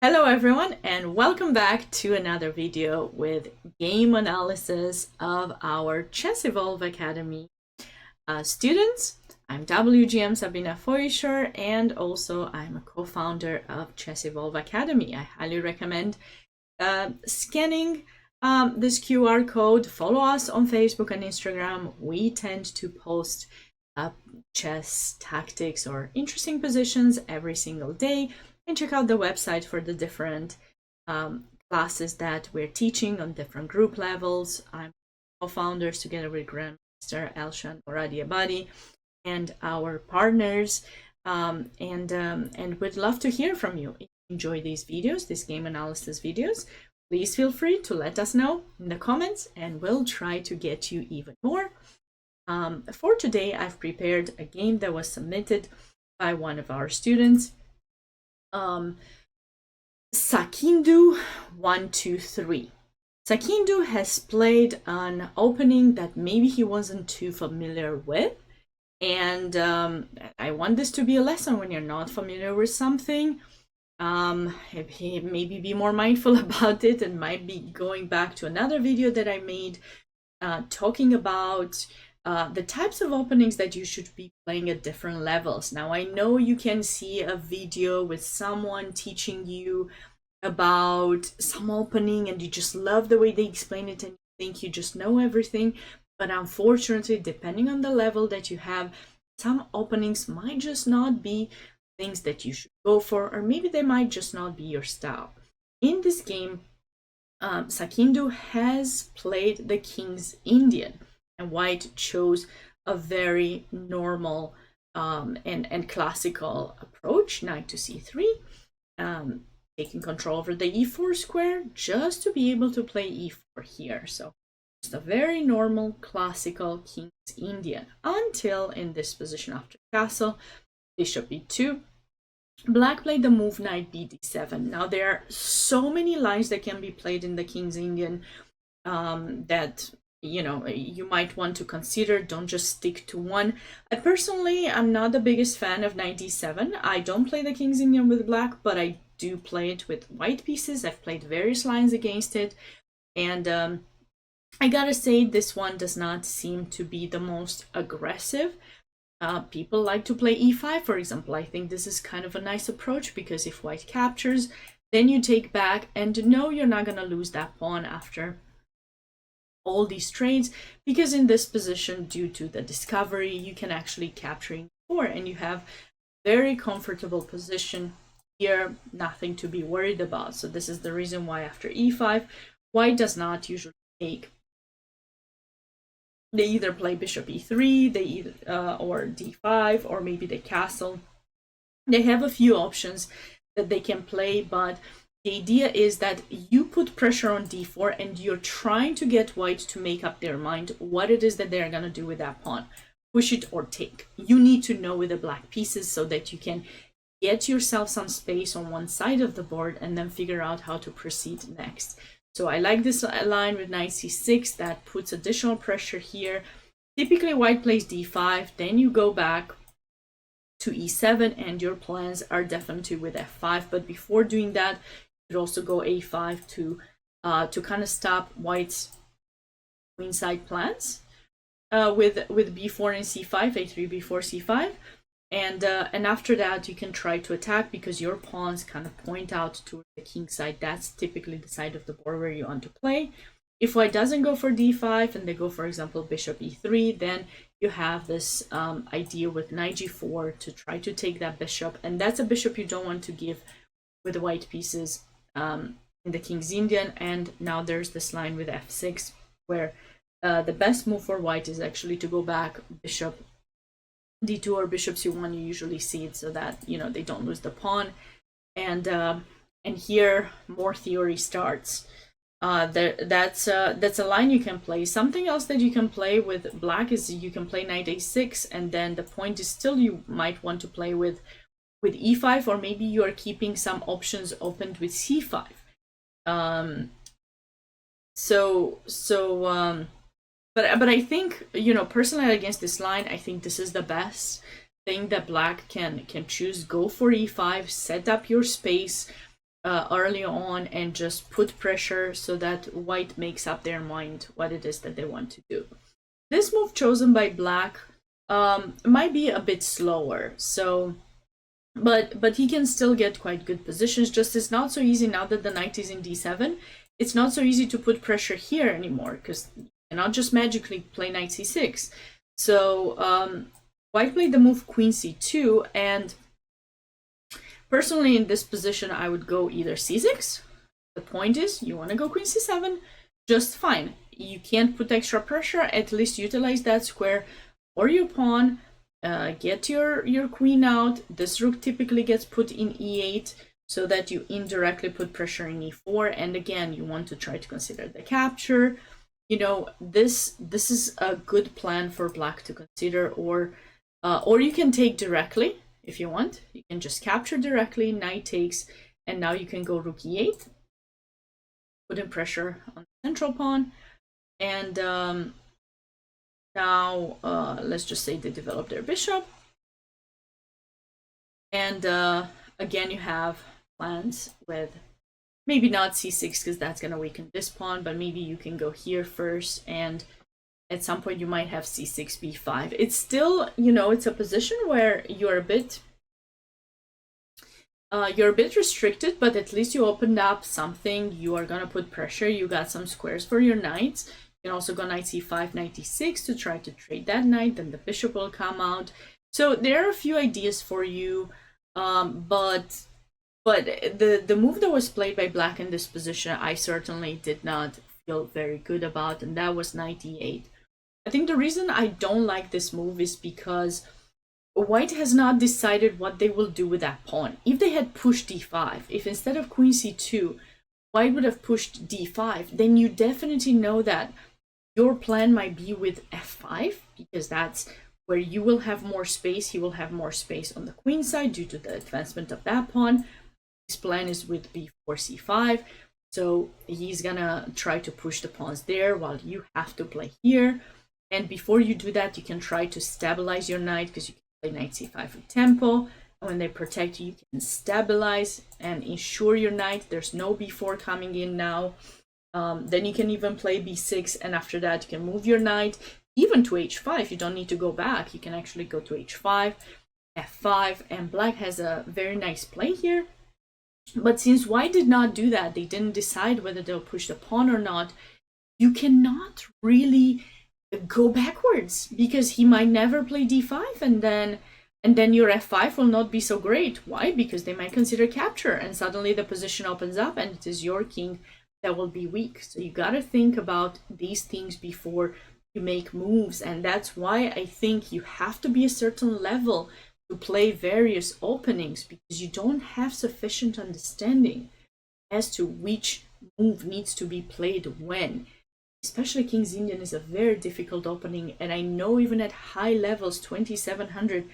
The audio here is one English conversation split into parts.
Hello everyone and welcome back to another video with game analysis of our Chess Evolve Academy students. I'm WGM Sabina Feuchter and also I'm a co-founder of Chess Evolve Academy. I highly recommend scanning this QR code. Follow us on Facebook and Instagram. We tend to post chess tactics or interesting positions every single day. And check out the website for the different classes that we're teaching on different group levels. I'm co-founders together with Grandmaster Elshan Moradiabadi and our partners. And we'd love to hear from you. If you enjoy these videos, these game analysis videos, please feel free to let us know in the comments and we'll try to get you even more. For today, I've prepared a game that was submitted by one of our students. Sakindu 123. Sakindu has played an opening that maybe he wasn't too familiar with, and I want this to be a lesson when you're not familiar with something. Maybe be more mindful about it, and might be going back to another video that I made talking about the types of openings that you should be playing at different levels. Now, I know you can see a video with someone teaching you about some opening and you just love the way they explain it and you think you just know everything. But unfortunately, depending on the level that you have, some openings might just not be things that you should go for, or maybe they might just not be your style. In this game, Sakindu has played the King's Indian, and white chose a very normal and classical approach, knight to c3, taking control over the e4 square just to be able to play e4 here. So just a very normal classical King's Indian until in this position after castle, bishop e2. Black played the move knight bd7. Now there are so many lines that can be played in the King's Indian that you might want to consider. Don't just stick to one. I personally am not the biggest fan of knight d7. I don't play the King's Indian with black, but I do play it with white pieces. I've played various lines against it, and I gotta say this one does not seem to be the most aggressive. People like to play e5, for example. I think this is kind of a nice approach because if white captures, then you take back, and no, you're not gonna lose that pawn after all these trades, because in this position, due to the discovery, you can actually capture e4 and you have very comfortable position here, nothing to be worried about. So this is the reason why after e5, white does not usually take. They either play bishop e3, they either or d5, or maybe they castle. They have a few options that they can play, but the idea is that you put pressure on d4 and you're trying to get white to make up their mind what it is that they're going to do with that pawn. Push it or take. You need to know with the black pieces so that you can get yourself some space on one side of the board and then figure out how to proceed next. So I like this line with knight c6 that puts additional pressure here. Typically white plays d5, then you go back to e7 and your plans are definitely with f5. But before doing that, you could also go a5 to kind of stop white's queenside plans with b4 and c5, a3, b4, c5. And after that, you can try to attack because your pawns kind of point out to the king side. That's typically the side of the board where you want to play. If white doesn't go for d5 and they go, for example, bishop e3, then you have this idea with knight g4 to try to take that bishop. And that's a bishop you don't want to give with the white pieces in the King's Indian. And now there's this line with f6 where the best move for white is actually to go back bishop d2 or bishop c1. You usually see it so that they don't lose the pawn, and here more theory starts. That's a line you can play. Something else that you can play with black is you can play knight a6, and then the point is still you might want to play with e5, or maybe you are keeping some options opened with c5. But I think, personally against this line, I think this is the best thing that black can choose. Go for e5, set up your space, early on and just put pressure so that white makes up their mind what it is that they want to do. This move chosen by black might be a bit slower, so but he can still get quite good positions. Just it's not so easy now that the knight is in d7. It's not so easy to put pressure here anymore because you cannot just magically play knight c6. So white played the move queen c2, and personally in this position I would go either c6. The point is you want to go queen c7, just fine. You can't put extra pressure, at least utilize that square or your pawn. Get your queen out. This rook typically gets put in e8 so that you indirectly put pressure in e4, and again you want to try to consider the capture. You know, this is a good plan for black to consider, or you can take directly if you want. You can just capture directly, knight takes, and now you can go rook e8, put in pressure on the central pawn, and now let's just say they develop their bishop, and again you have plans with maybe not c6 because that's going to weaken this pawn, but maybe you can go here first, and at some point you might have c6 b5. It's still, you know, it's a position where you're a bit restricted, but at least you opened up something. You are gonna put pressure. You got some squares for your knights. You can also go knight c5, knight e6 to try to trade that knight. Then the bishop will come out. So there are a few ideas for you, but the move that was played by black in this position, I certainly did not feel very good about, and that was knight e8. I think the reason I don't like this move is because white has not decided what they will do with that pawn. If they had pushed d5, if instead of queen c2, white would have pushed d5, then you definitely know that your plan might be with f5, because that's where you will have more space. He will have more space on the queen side due to the advancement of that pawn. His plan is with b4 c5, so he's gonna try to push the pawns there while you have to play here. And before you do that, you can try to stabilize your knight, because you can play knight c5 with tempo. And when they protect you, you can stabilize and ensure your knight. There's no b4 coming in now. Then you can even play b6, and after that you can move your knight even to h5. You don't need to go back. You can actually go to h5, f5, and black has a very nice play here. But since white did not do that, they didn't decide whether they'll push the pawn or not, you cannot really go backwards, because he might never play d5, and then your f5 will not be so great. Why? Because they might consider capture, and suddenly the position opens up and it is your king that will be weak. So you got to think about these things before you make moves, and that's why I think you have to be a certain level to play various openings, because you don't have sufficient understanding as to which move needs to be played when. Especially King's Indian is a very difficult opening, and I know even at high levels, 2700,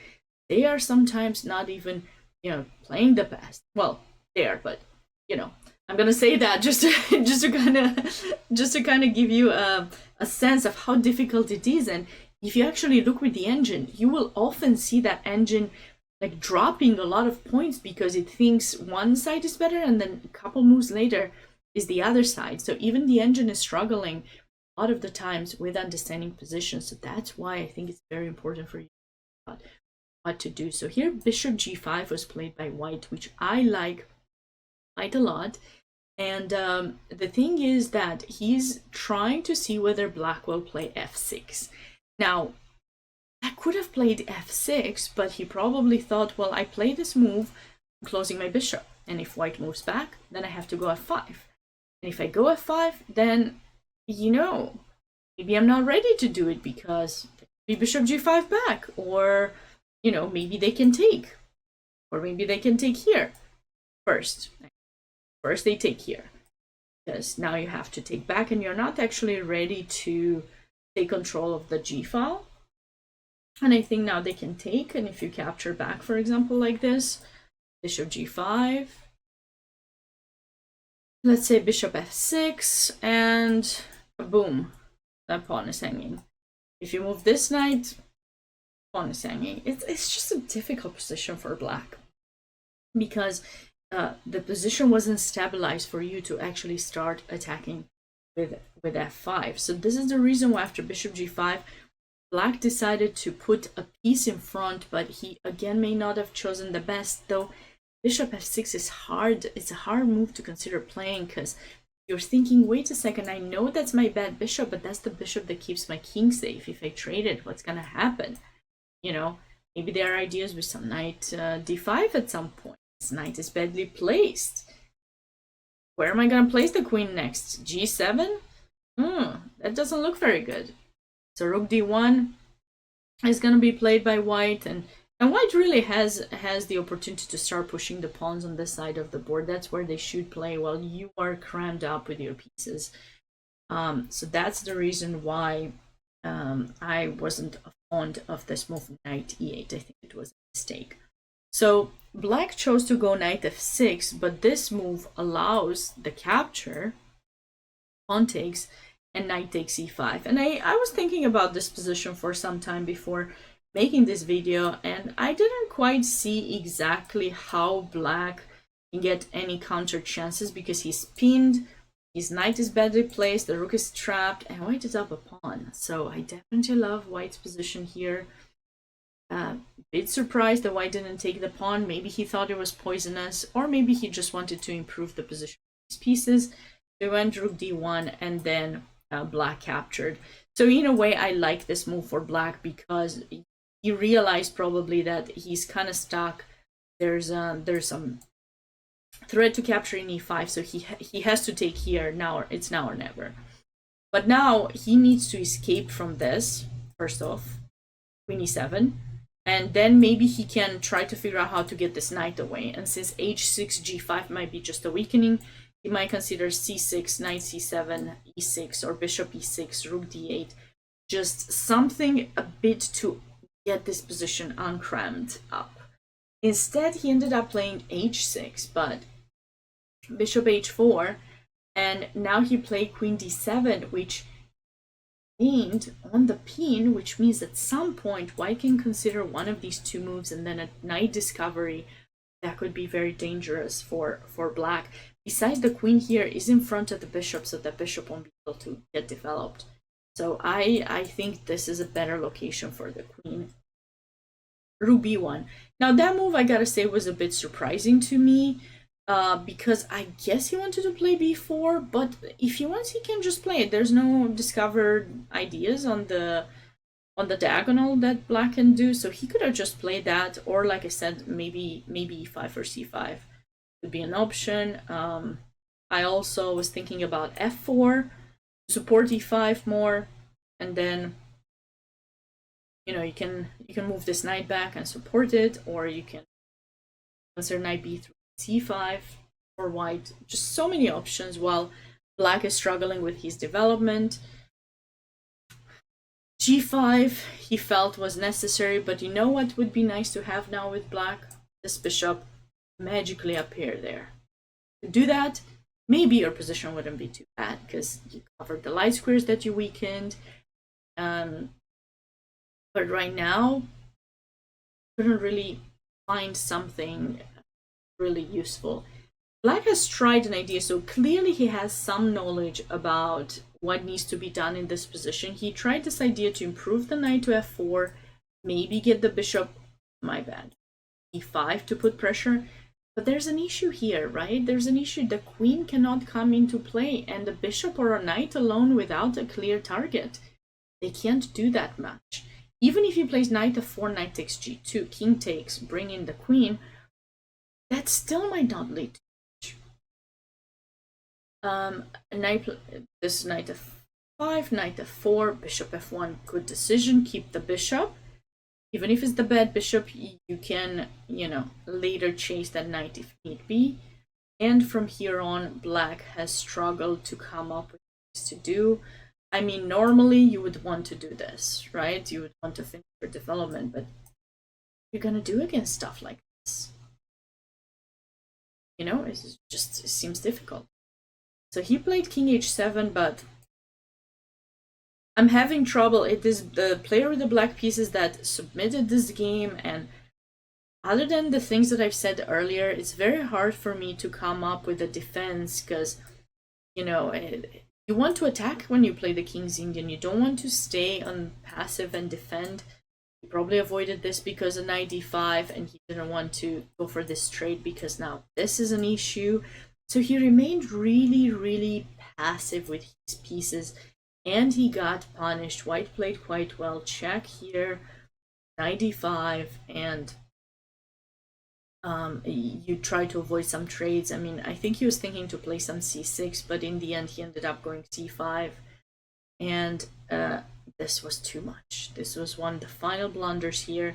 they are sometimes not even, playing the best. Well, they are, but I'm gonna say that just to kind of give you a sense of how difficult it is. And if you actually look with the engine, you will often see that engine like dropping a lot of points because it thinks one side is better, and then a couple moves later is the other side. So even the engine is struggling a lot of the times with understanding positions. So that's why I think it's very important for you what to do. So here bishop g5 was played by white, which I like quite a lot. And the thing is that he's trying to see whether black will play f6. Now, I could have played f6, but he probably thought, well, I play this move, I'm closing my bishop. And if white moves back, then I have to go f5. And if I go f5, then, maybe I'm not ready to do it because maybe bishop g5 back, or, maybe they can take, or maybe they can take here first. First they take here, because now you have to take back and you're not actually ready to take control of the g file. And I think now they can take, and if you capture back, for example, like this, bishop g5, let's say bishop f6, and boom, that pawn is hanging. If you move this knight, pawn is hanging. It's just a difficult position for black, because the position wasn't stabilized for you to actually start attacking with f5. So this is the reason why after bishop g5, Black decided to put a piece in front, but he again may not have chosen the best, though bishop f6 is hard. It's a hard move to consider playing because you're thinking, wait a second, I know that's my bad bishop, but that's the bishop that keeps my king safe. If I trade it, what's gonna happen? You know, maybe there are ideas with some knight d5 at some point. This knight is badly placed. Where am I gonna place the queen next? g7? That doesn't look very good. So rook d1 is gonna be played by white, and white really has the opportunity to start pushing the pawns on this side of the board. That's where they should play while you are crammed up with your pieces. So that's the reason why I wasn't fond of this move, knight e8. I think it was a mistake. So Black chose to go knight f6, but this move allows the capture, pawn takes, and knight takes e5. And I was thinking about this position for some time before making this video, and I didn't quite see exactly how Black can get any counter chances because he's pinned, his knight is badly placed, the rook is trapped, and white is up a pawn. So I definitely love white's position here. Bit surprised that white didn't take the pawn. Maybe he thought it was poisonous, or maybe he just wanted to improve the position of his pieces. They went rook d1, and then Black captured. So in a way, I like this move for Black because he realized probably that he's kind of stuck. There's some threat to capture in e5, so he has to take here now. It's now or never. But now he needs to escape from this. First off, queen e7, and then maybe he can try to figure out how to get this knight away. And since h6 g5 might be just a weakening, he might consider c6, knight c7, e6, or bishop e6, rook d8, just something a bit to get this position uncrammed up. Instead, he ended up playing h6, but bishop h4, and now he played queen d7, which gained on the pin, which means at some point white can consider one of these two moves, and then a knight discovery that could be very dangerous for Black. Besides, the queen here is in front of the bishop, so the bishop won't be able to get developed. So I think this is a better location for the queen. Rook b1. Now that move, I gotta say, was a bit surprising to me because I guess he wanted to play b4, but if he wants, he can just play it. There's no discovered ideas on the diagonal that Black can do, so he could have just played that, or like I said, maybe e5 or c5 would be an option. I also was thinking about f4 to support e5 more, and then you can move this knight back and support it, or you can consider knight b3, c5 for white. Just so many options while Black is struggling with his development. g5 he felt was necessary, but you know what would be nice to have now with Black? This bishop magically appear there. To do that, maybe your position wouldn't be too bad because you covered the light squares that you weakened. But right now, couldn't really find something really useful. Black has tried an idea, so clearly he has some knowledge about what needs to be done in this position. He tried this idea to improve the knight to f4, maybe get the bishop, my bad, e5 to put pressure. But there's an issue here, right? There's an issue. The queen cannot come into play, and the bishop or a knight alone without a clear target, they can't do that much. Even if he plays knight f4, knight takes g2, king takes, bring in the queen, that still might not lead to much. This knight f5, knight f4, bishop f1, good decision, keep the bishop. Even if it's the bad bishop, you can, later chase that knight if need be. And from here on, Black has struggled to come up with things to do. I mean, normally you would want to do this, right? You would want to finish your development, but you're gonna do against stuff like this. It seems difficult. So he played king h7, but I'm having trouble. It is the player with the black pieces that submitted this game, and other than the things that I've said earlier, it's very hard for me to come up with a defense because, you know, you want to attack when you play the King's Indian. You don't want to stay on passive and defend. He probably avoided this because of knight d5, and he didn't want to go for this trade because now this is an issue. So he remained really, really passive with his pieces, and he got punished. White played quite well. Check here, knight d5, and you try to avoid some trades. I mean, I think he was thinking to play some c6, but in the end he ended up going c5, and this was too much. This was one of the final blunders here,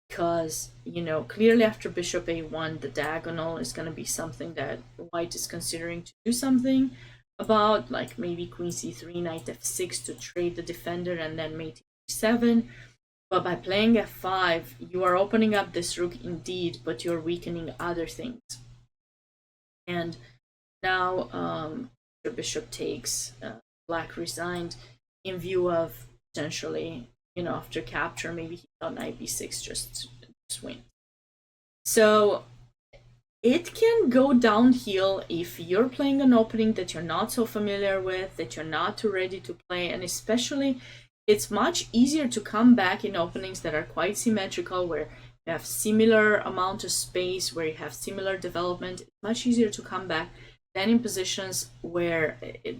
because, you know, clearly after bishop a1, the diagonal is going to be something that white is considering to do something about, like maybe queen c3, knight f6 to trade the defender, and then mate e7. But by playing f5, you are opening up this rook indeed, but you're weakening other things. And now the bishop takes, black resigned in view of potentially, you know, after capture, maybe he thought knight b6 just win. So it can go downhill if you're playing an opening that you're not so familiar with, that you're not too ready to play, and especially it's much easier to come back in openings that are quite symmetrical, where you have similar amount of space, where you have similar development. It's much easier to come back than in positions where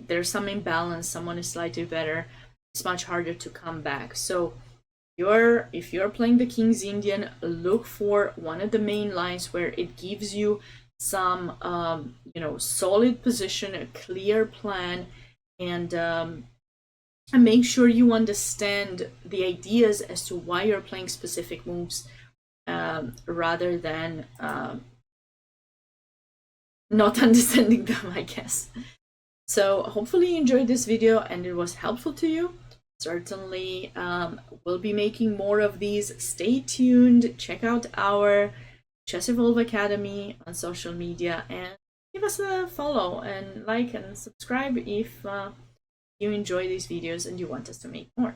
there's some imbalance, someone is slightly better. It's much harder to come back. So if you're playing the King's Indian, look for one of the main lines where it gives you some you know, solid position, a clear plan, and make sure you understand the ideas as to why you're playing specific moves, rather than not understanding them, I guess. So hopefully you enjoyed this video and it was helpful to you. Certainly we'll be making more of these. Stay tuned. Check out our Chess Evolve Academy on social media, and give us a follow and like and subscribe if you enjoy these videos and you want us to make more.